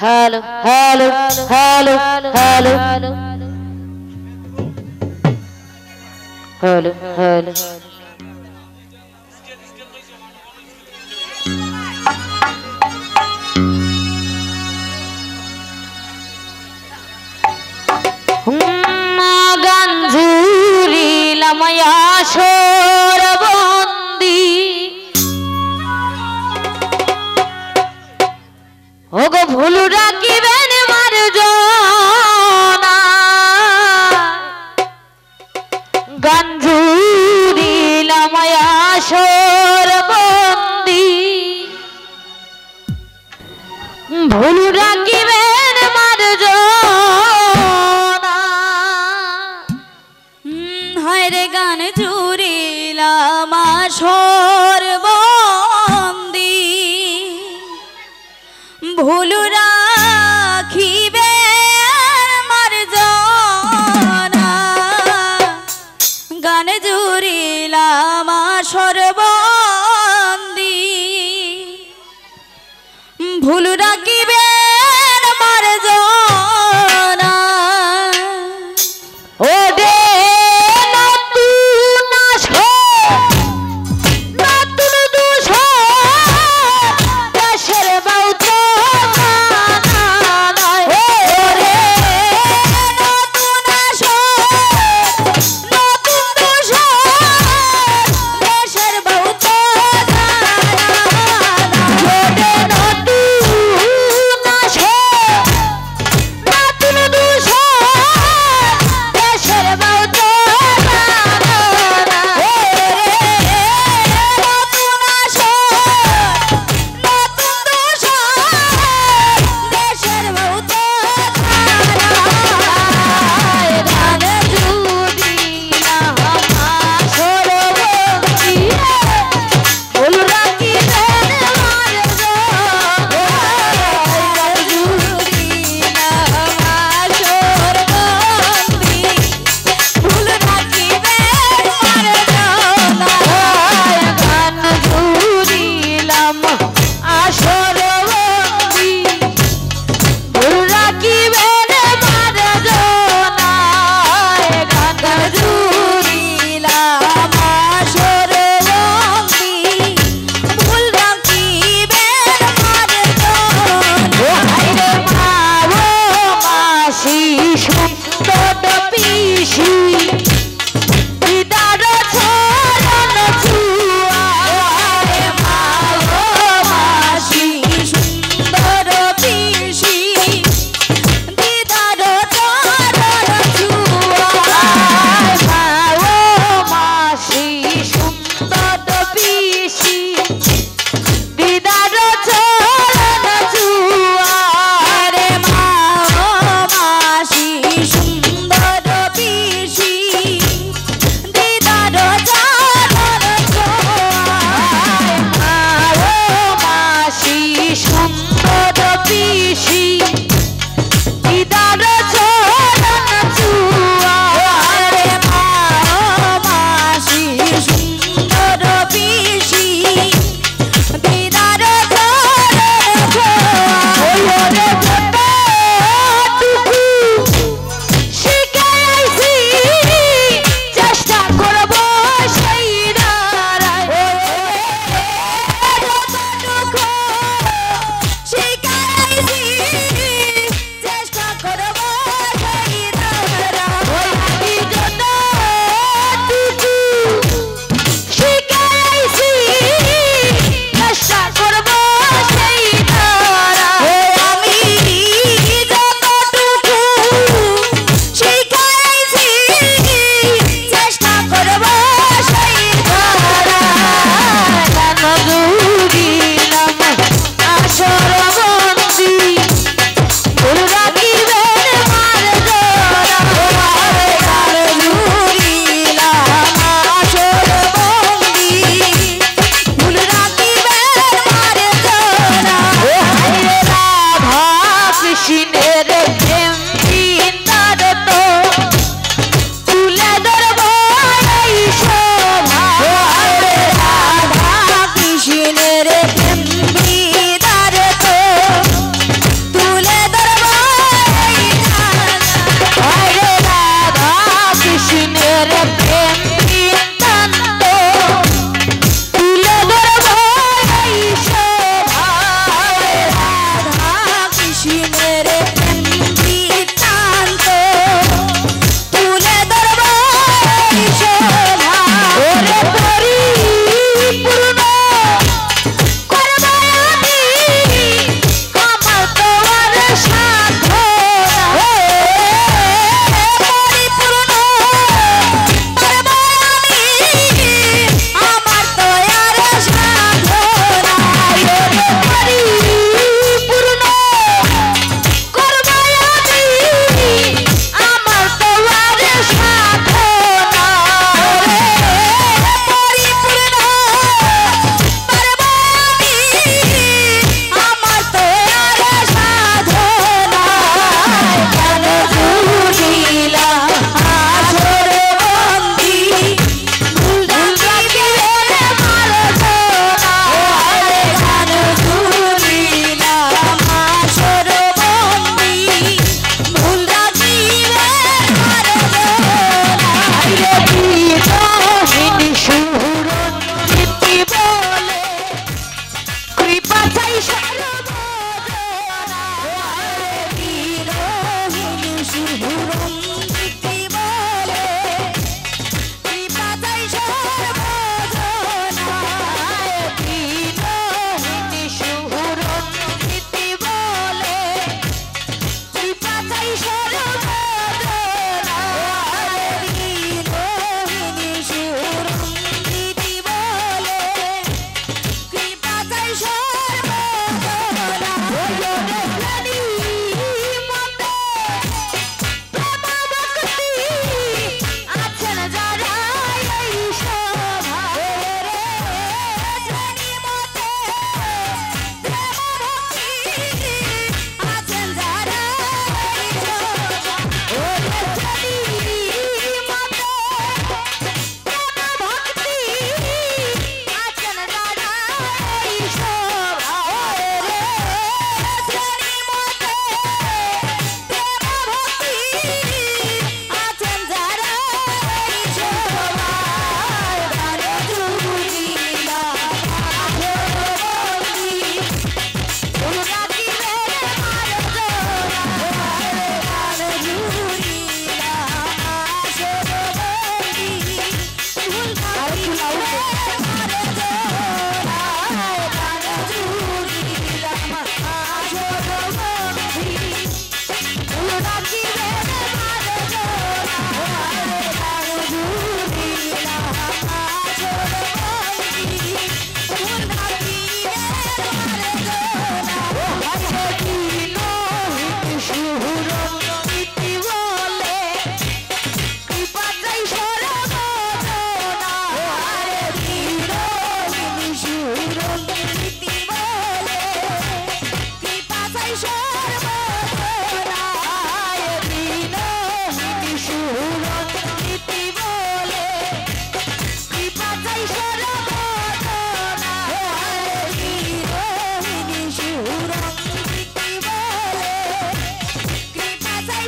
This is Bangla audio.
Hello hello hello hello hello hello गंजूरी लमया शोर बंदी ओगो भूल राखिबेन मार्जना गंजूरी लमया शोर बंदी भूल राखिबेन मार्जना हायरे गान जुड़िलाम आशोर बंदी भूल राखिबेन मार्जना गान जुड़िलाम आशोर बंदी भूल राखिबेन मार्जना ओ दे तुले অসীমের প্রেম বৃত্তান্ত তুলে ধরব এই শোভা। ওরে পরিপূর্ণ করব আমি আমার তো আর সাধ্য পরিপূর্ণ করব আমি আমার তো আর সাধ্য নাই। পরিপূর্ণ করব আমি আমার তো আর সাধ্য পরিপূর্ণ করব আমি আমার তো আর সাধ্য নাই। কেন জুড়িলা আসর বন্দি ভুল রাখিবে মারব না। কেন জুড়িলা আসর বন্দি ভুল রাখিবে মারব না। বিরোহিণী সুরন নীতি বলে কৃপা চাই সর্বজনা বিরোহিণী শুভরম নীতি বলে কৃপা চাই সর্বজনা। বিরোহিণী সুরন নীতি বলে কৃপা চাই সর্বজনা বিরোহিণী শুভরম নীতি বলে কৃপা চাই সর্বজনা। আছেন যারা এই সভায় আছেন যারা এই শুভরম নীতি বলে কৃপা চাই